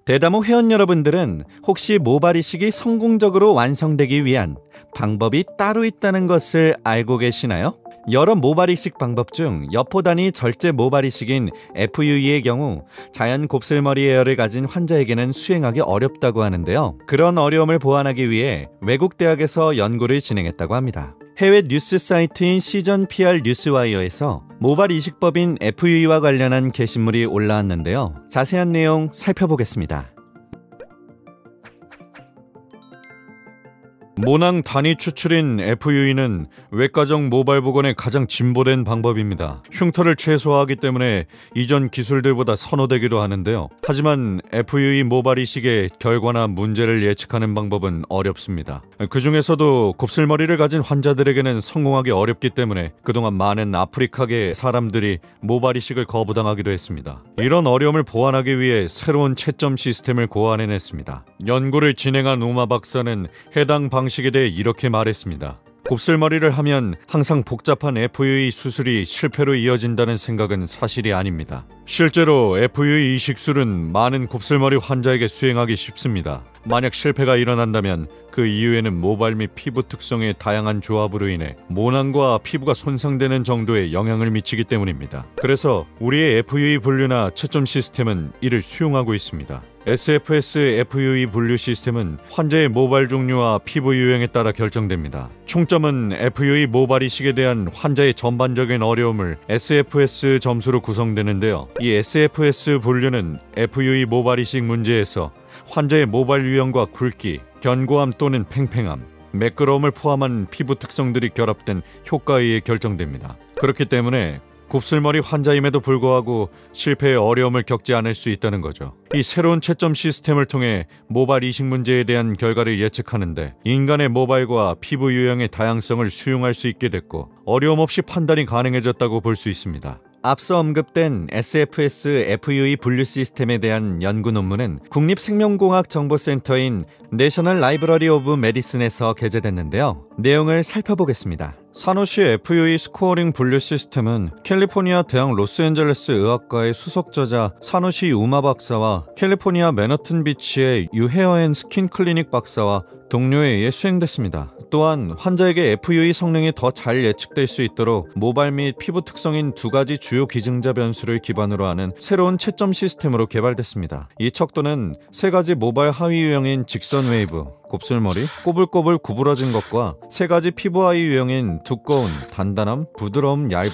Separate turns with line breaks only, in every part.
대다모 회원 여러분들은 혹시 모발 이식이 성공적으로 완성되기 위한 방법이 따로 있다는 것을 알고 계시나요? 여러 모발 이식 방법 중 여포 단위 절제 모발 이식인 FUE의 경우 자연 곱슬머리 에어를 가진 환자에게는 수행하기 어렵다고 하는데요. 그런 어려움을 보완하기 위해 외국 대학에서 연구를 진행했다고 합니다. 해외 뉴스 사이트인 시전 PR 뉴스와이어에서 모발 이식법인 FUE와 관련한 게시물이 올라왔는데요. 자세한 내용 살펴보겠습니다. 모낭 단위 추출인 FUE는 외과적 모발 복원의 가장 진보된 방법입니다. 흉터를 최소화하기 때문에 이전 기술들보다 선호되기도 하는데요. 하지만 FUE 모발 이식의 결과나 문제를 예측하는 방법은 어렵습니다. 그 중에서도 곱슬머리를 가진 환자들에게는 성공하기 어렵기 때문에 그동안 많은 아프리카계 사람들이 모발 이식을 거부당하기도 했습니다. 이런 어려움을 보완하기 위해 새로운 채점 시스템을 고안해냈습니다. 연구를 진행한 우마 박사는 해당 방식에 대해 이렇게 말했습니다. 곱슬머리를 하면 항상 복잡한 FUE 수술이 실패로 이어진다는 생각은 사실이 아닙니다. 실제로 FUE 이식술은 많은 곱슬머리 환자에게 수행하기 쉽습니다. 만약 실패가 일어난다면 그 이유에는 모발 및 피부 특성의 다양한 조합으로 인해 모낭과 피부가 손상되는 정도의 영향을 미치기 때문입니다. 그래서 우리의 FUE 분류나 채점 시스템은 이를 수용하고 있습니다. SFS FUE 분류 시스템은 환자의 모발 종류와 피부 유형에 따라 결정됩니다. 총점은 FUE 모발 이식에 대한 환자의 전반적인 어려움을 SFS 점수로 구성되는데요. 이 SFS 분류는 FUE 모발 이식 문제에서 환자의 모발 유형과 굵기, 견고함 또는 팽팽함, 매끄러움을 포함한 피부 특성들이 결합된 효과에 의해 결정됩니다. 그렇기 때문에 곱슬머리 환자임에도 불구하고 실패의 어려움을 겪지 않을 수 있다는 거죠. 이 새로운 채점 시스템을 통해 모발 이식 문제에 대한 결과를 예측하는데 인간의 모발과 피부 유형의 다양성을 수용할 수 있게 됐고 어려움 없이 판단이 가능해졌다고 볼 수 있습니다. 앞서 언급된 SFS FUE 분류 시스템에 대한 연구 논문은 국립생명공학정보센터인 내셔널 라이브러리 오브 메디슨에서 게재됐는데요. 내용을 살펴보겠습니다. 사노시 FUE 스코어링 분류 시스템은 캘리포니아 대학 로스앤젤레스 의학과의 수석 저자 사노시 우마 박사와 캘리포니아 맨하튼 비치의 유헤어 앤 스킨 클리닉 박사와 동료에 의해 수행됐습니다. 또한 환자에게 FUE 성능이 더 잘 예측될 수 있도록 모발 및 피부 특성인 두 가지 주요 기증자 변수를 기반으로 하는 새로운 채점 시스템으로 개발됐습니다. 이 척도는 세 가지 모발 하위 유형인 직선 웨이브, 곱슬머리, 꼬불꼬불 구부러진 것과 세 가지 피부 하위 유형인 두꺼운, 단단함, 부드러움, 얇음,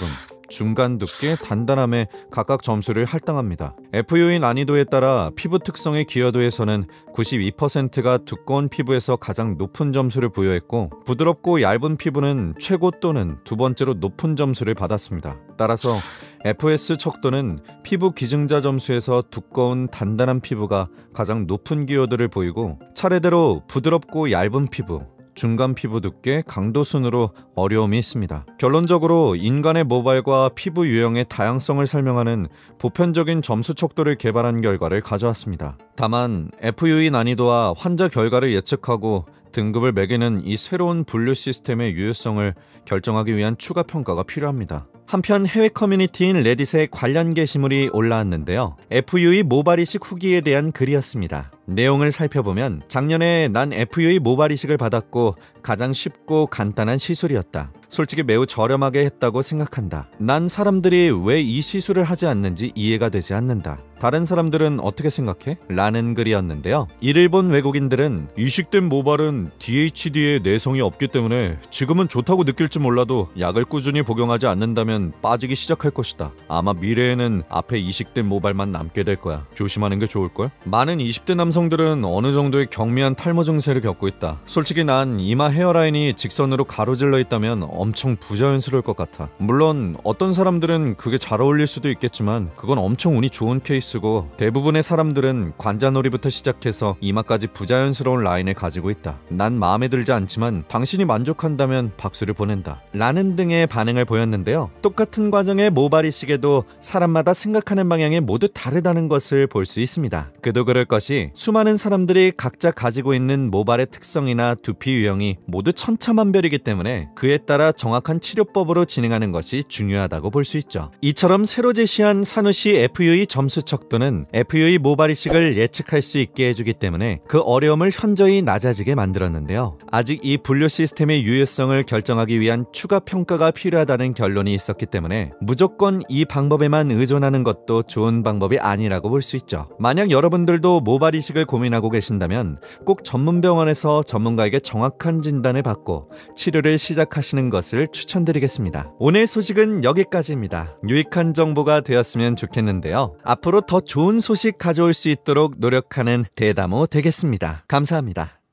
중간 두께, 단단함에 각각 점수를 할당합니다. FUE 난이도에 따라 피부 특성의 기여도에서는 92%가 두꺼운 피부에서 가장 높은 점수를 부여했고 부드럽고 얇은 피부는 최고 또는 두 번째로 높은 점수를 받았습니다. 따라서 FS 척도는 피부 기증자 점수에서 두꺼운 단단한 피부가 가장 높은 기여도를 보이고 차례대로 부드럽고 얇은 피부, 중간 피부 두께, 강도 순으로 어려움이 있습니다. 결론적으로 인간의 모발과 피부 유형의 다양성을 설명하는 보편적인 점수 척도를 개발한 결과를 가져왔습니다. 다만 FUE 난이도와 환자 결과를 예측하고 등급을 매기는 이 새로운 분류 시스템의 유효성을 결정하기 위한 추가 평가가 필요합니다. 한편 해외 커뮤니티인 레딧에 관련 게시물이 올라왔는데요. FUE 모발 이식 후기에 대한 글이었습니다. 내용을 살펴보면 작년에 난 FUE 모발 이식을 받았고 가장 쉽고 간단한 시술이었다. 솔직히 매우 저렴하게 했다고 생각한다. 난 사람들이 왜 이 시술을 하지 않는지 이해가 되지 않는다. 다른 사람들은 어떻게 생각해? 라는 글이었는데요. 이를 본 외국인들은 이식된 모발은 DHD에 내성이 없기 때문에 지금은 좋다고 느낄지 몰라도 약을 꾸준히 복용하지 않는다면 빠지기 시작할 것이다. 아마 미래에는 앞에 이식된 모발만 남게 될 거야. 조심하는 게 좋을걸? 많은 20대 남성들은 어느 정도의 경미한 탈모 증세를 겪고 있다. 솔직히 난 이마 헤어라인이 직선으로 가로질러 있다면 엄청 부자연스러울 것 같아. 물론 어떤 사람들은 그게 잘 어울릴 수도 있겠지만 그건 엄청 운이 좋은 케이스고 대부분의 사람들은 관자놀이부터 시작해서 이마까지 부자연스러운 라인을 가지고 있다. 난 마음에 들지 않지만 당신이 만족한다면 박수를 보낸다. 라는 등의 반응을 보였는데요. 똑같은 과정의 모발 이식에도 사람마다 생각하는 방향이 모두 다르다는 것을 볼 수 있습니다. 그도 그럴 것이 수많은 사람들이 각자 가지고 있는 모발의 특성이나 두피 유형이 모두 천차만별이기 때문에 그에 따라 정확한 치료법으로 진행하는 것이 중요하다고 볼 수 있죠. 이처럼 새로 제시한 사누시 FUE 점수 척도는 FUE 모발 이식을 예측할 수 있게 해주기 때문에 그 어려움을 현저히 낮아지게 만들었는데요. 아직 이 분류 시스템의 유효성을 결정하기 위한 추가 평가가 필요하다는 결론이 있었기 때문에 무조건 이 방법에만 의존하는 것도 좋은 방법이 아니라고 볼 수 있죠. 만약 여러분들도 모발 이식을 고민하고 계신다면 꼭 전문 병원에서 전문가에게 정확한 진단을 받고 치료를 시작하시는 것을 추천드리겠습니다. 오늘 소식은 여기까지입니다. 유익한 정보가 되었으면 좋겠는데요. 앞으로 더 좋은 소식 가져올 수 있도록 노력하는 대다모 되겠습니다. 감사합니다.